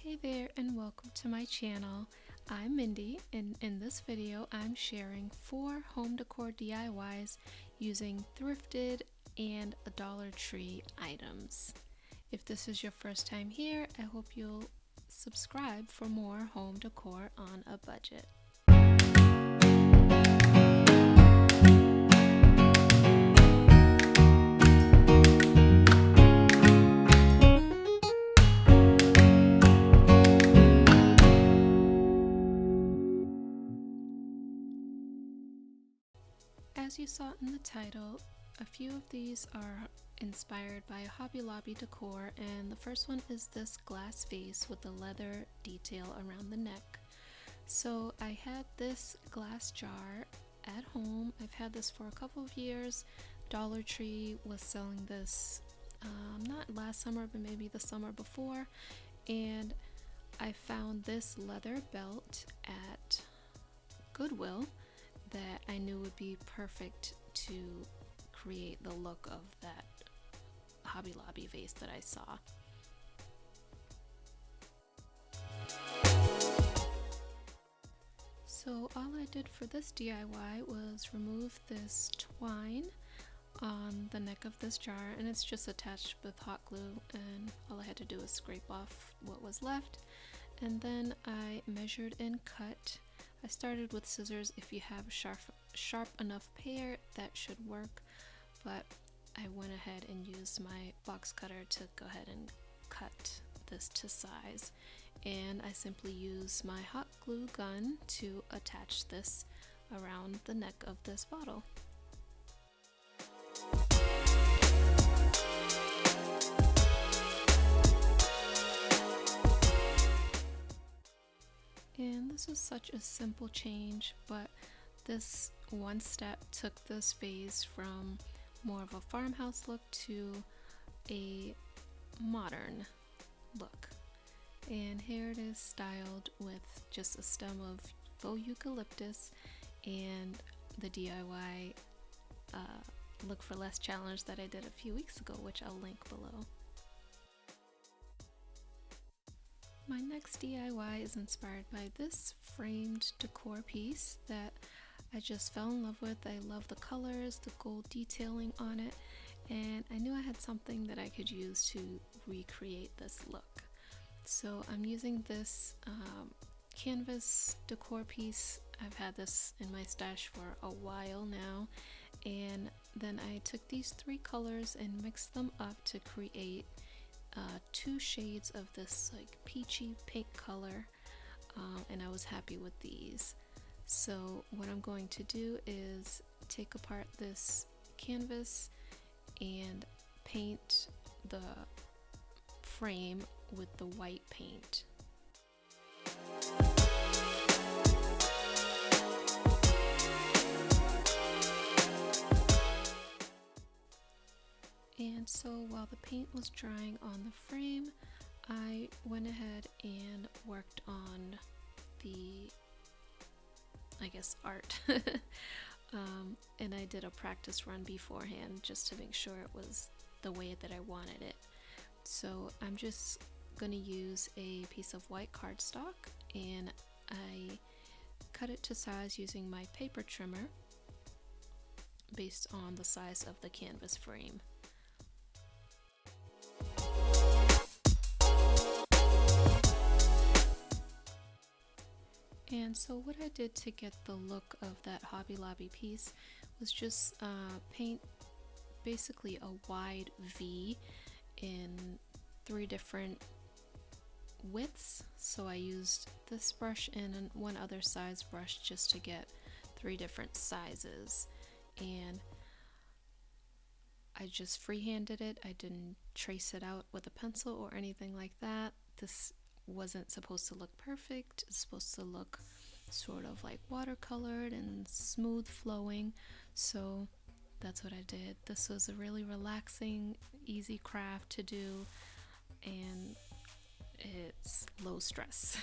Hey there and welcome to my channel. I'm Mindy, and in this video I'm sharing 4 home decor DIYs using thrifted and Dollar Tree items. If this is your first time here, I hope you'll subscribe for more home decor on a budget. As you saw in the title, a few of these are inspired by Hobby Lobby decor, and the first one is this glass vase with the leather detail around the neck. So I had this glass jar at home. I've had this for a couple of years. Dollar Tree was selling this not last summer, but maybe the summer before, and I found this leather belt at Goodwill that I knew would be perfect to create the look of that Hobby Lobby vase that I saw. So all I did for this DIY was remove this twine on the neck of this jar, and it's just attached with hot glue, and all I had to do was scrape off what was left, and then I measured and cut. I started with scissors. If you have a sharp enough pair, that should work, but I went ahead and used my box cutter to go ahead and cut this to size, and I simply used my hot glue gun to attach this around the neck of this bottle. And this is such a simple change, but this one step took this vase from more of a farmhouse look to a modern look. And here it is styled with just a stem of faux eucalyptus and the DIY Look for Less challenge that I did a few weeks ago, which I'll link below. My next DIY is inspired by this framed decor piece that I just fell in love with. I love the colors, the gold detailing on it, and I knew I had something that I could use to recreate this look. So I'm using this canvas decor piece. I've had this in my stash for a while now, and then I took these 3 colors and mixed them up to create 2 shades of this like peachy pink color, and I was happy with these. So what I'm going to do is take apart this canvas and paint the frame with the white paint. And so while the paint was drying on the frame, I went ahead and worked on the, I guess, art. And I did a practice run beforehand just to make sure it was the way that I wanted it. So I'm just going to use a piece of white cardstock, and I cut it to size using my paper trimmer based on the size of the canvas frame. And so what I did to get the look of that Hobby Lobby piece was just paint basically a wide V in 3 different widths. So I used this brush and one other size brush just to get 3 different sizes, and I just freehanded it. I didn't trace it out with a pencil or anything like that. This wasn't supposed to look perfect. It's supposed to look sort of like watercolored and smooth flowing, so that's what I did. This was a really relaxing, easy craft to do, and it's low stress.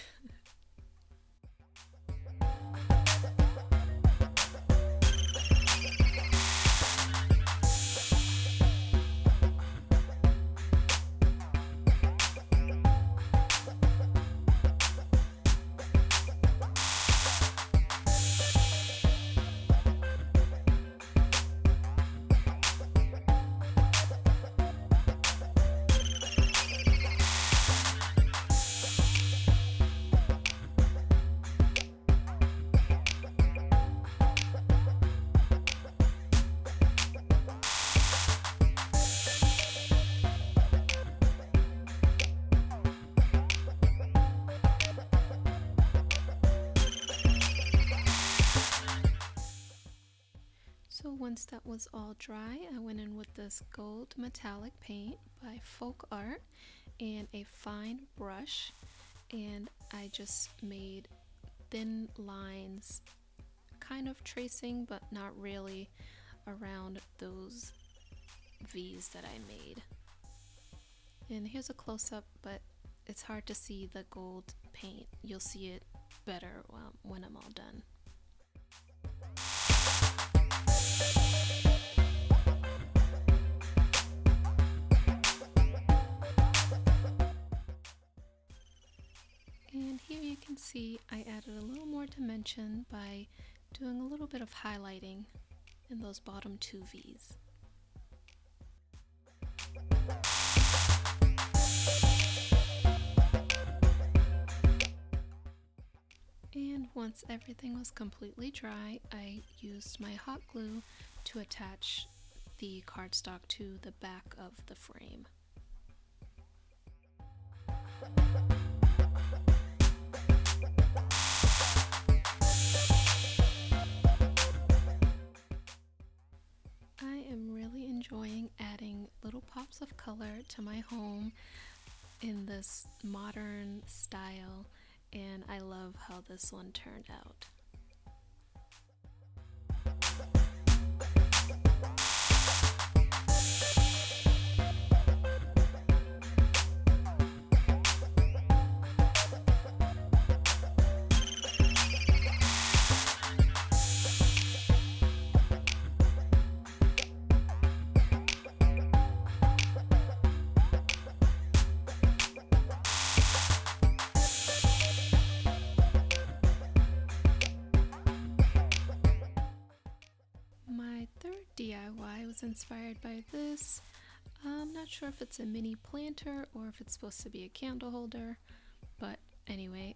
Once that was all dry, I went in with this gold metallic paint by Folk Art and a fine brush, and I just made thin lines, kind of tracing but not really, around those V's that I made. And here's a close-up, but it's hard to see the gold paint. You'll see it better when I'm all done. And here you can see I added a little more dimension by doing a little bit of highlighting in those bottom two V's. And once everything was completely dry, I used my hot glue to attach the cardstock to the back of the frame. I am really enjoying adding little pops of color to my home in this modern style, and I love how this one turned out. My third DIY was inspired by this. I'm not sure if it's a mini planter or if it's supposed to be a candle holder, but anyway,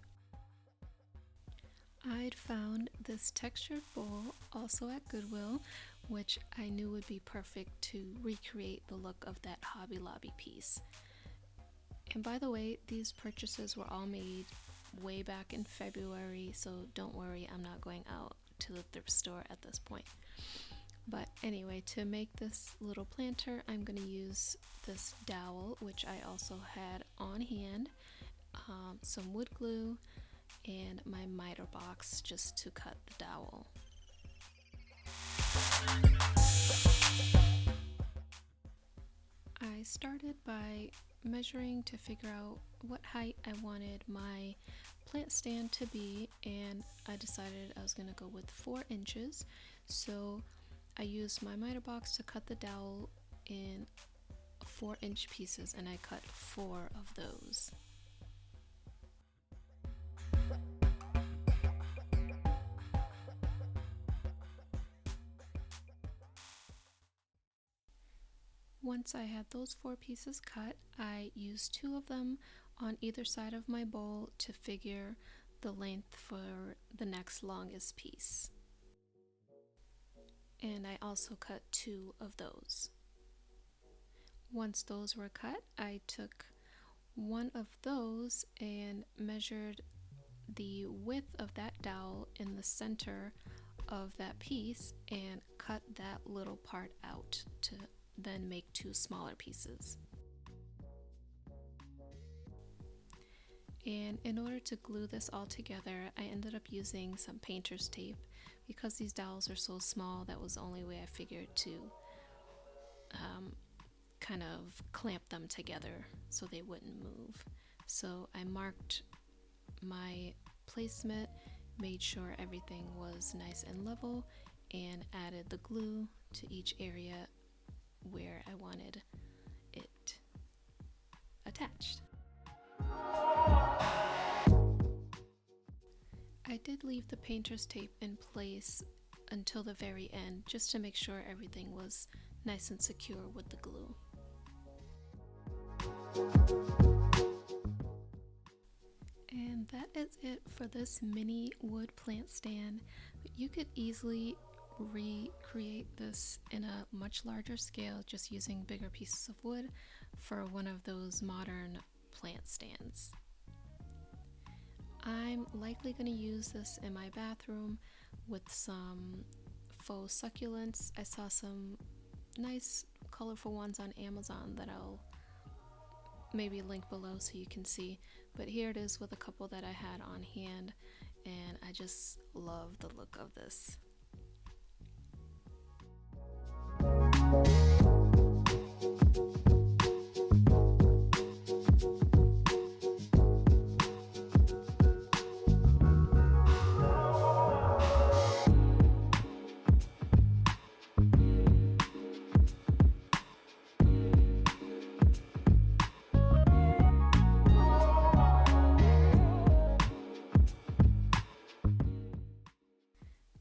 I'd found this textured bowl also at Goodwill, which I knew would be perfect to recreate the look of that Hobby Lobby piece. And by the way, these purchases were all made way back in February, so don't worry, I'm not going out to the thrift store at this point. But anyway, to make this little planter, I'm going to use this dowel, which I also had on hand, some wood glue, and my miter box just to cut the dowel. I started by measuring to figure out what height I wanted my plant stand to be, and I decided I was going to go with 4 inches. So I used my miter box to cut the dowel in 4-inch pieces, and I cut 4 of those. Once I had those 4 pieces cut, I used 2 of them on either side of my bowl to figure the length for the next longest piece. And I also cut 2 of those. Once those were cut, I took one of those and measured the width of that dowel in the center of that piece and cut that little part out to then make 2 smaller pieces. And in order to glue this all together, I ended up using some painter's tape. Because these dowels are so small, that was the only way I figured to kind of clamp them together so they wouldn't move. So I marked my placement, made sure everything was nice and level, and added the glue to each area where I wanted it attached. I did leave the painter's tape in place until the very end just to make sure everything was nice and secure with the glue. And that is it for this mini wood plant stand. You could easily recreate this in a much larger scale just using bigger pieces of wood for one of those modern plant stands. I'm likely going to use this in my bathroom with some faux succulents. I saw some nice colorful ones on Amazon that I'll maybe link below so you can see, but here it is with a couple that I had on hand, and I just love the look of this.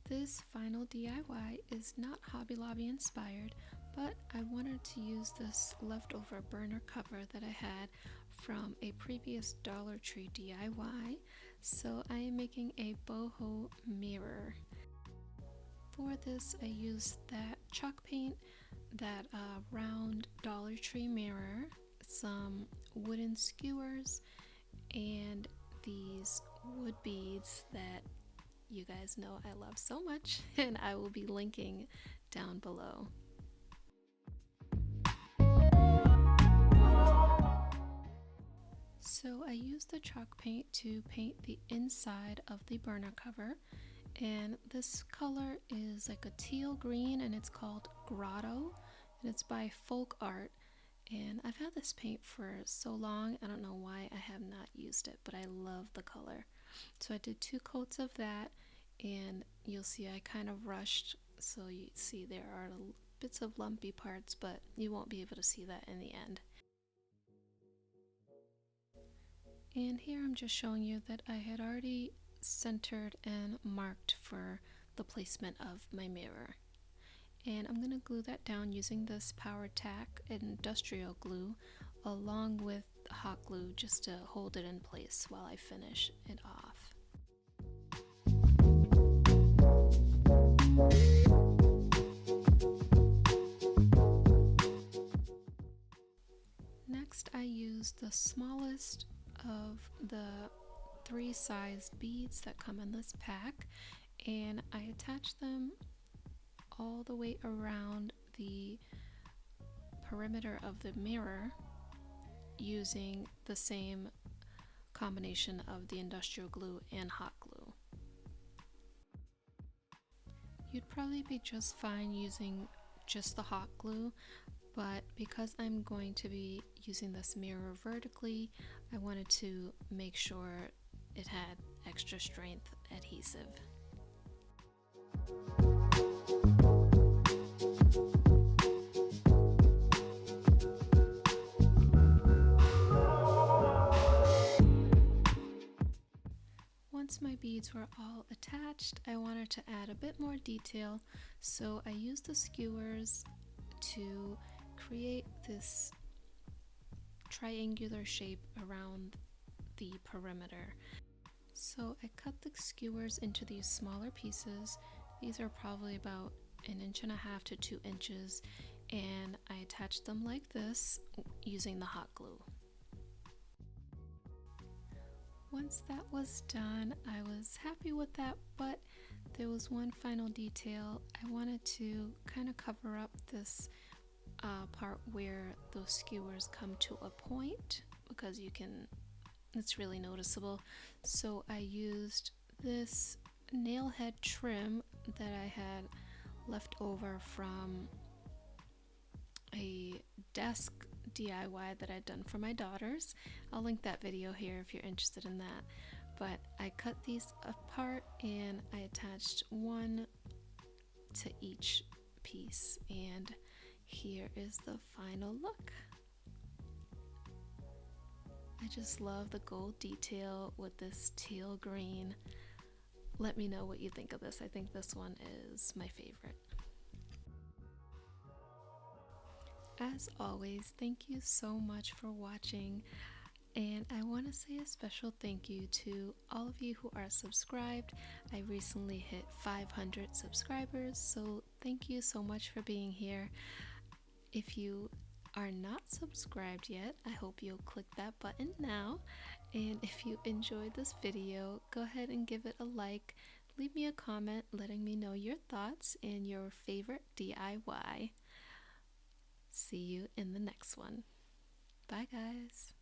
This final DIY is not Hobby Lobby inspired, but I wanted to use this leftover burner cover that I had from a previous Dollar Tree DIY, so I am making a boho mirror. For this I used that chalk paint, that round Dollar Tree mirror, some wooden skewers, and these wood beads that you guys know I love so much, and I will be linking down below. So I used the chalk paint to paint the inside of the burner cover, and this color is like a teal green, and it's called Grotto, and it's by Folk Art. And I've had this paint for so long, I don't know why I have not used it, but I love the color. So I did 2 coats of that, and you'll see I kind of rushed, so you see there are bits of lumpy parts, but you won't be able to see that in the end. And here I'm just showing you that I had already centered and marked for the placement of my mirror. And I'm going to glue that down using this Power Tack industrial glue along with hot glue just to hold it in place while I finish it off. Next I used the smallest of the 3 sized beads that come in this pack, and I attached them all the way around the perimeter of the mirror using the same combination of the industrial glue and hot glue. You'd probably be just fine using just the hot glue, but because I'm going to be using this mirror vertically, I wanted to make sure it had extra strength adhesive. Once my beads were all attached, I wanted to add a bit more detail, so I used the skewers to create this triangular shape around the perimeter. So I cut the skewers into these smaller pieces. These are probably about 1.5 to 2 inches, and I attached them like this using the hot glue. Once that was done, I was happy with that, but there was one final detail. I wanted to kind of cover up this part where those skewers come to a point, because it's really noticeable. So I used this nail head trim that I had left over from a desk DIY that I'd done for my daughters. I'll link that video here if you're interested in that. But I cut these apart and I attached one to each piece, and here is the final look. I just love the gold detail with this teal green. Let me know what you think of this. I think this one is my favorite. As always, thank you so much for watching, and I want to say a special thank you to all of you who are subscribed. I recently hit 500 subscribers, so thank you so much for being here. If you are not subscribed yet, I hope you'll click that button now, and if you enjoyed this video, go ahead and give it a like, leave me a comment letting me know your thoughts and your favorite DIY. See you in the next one. Bye, guys.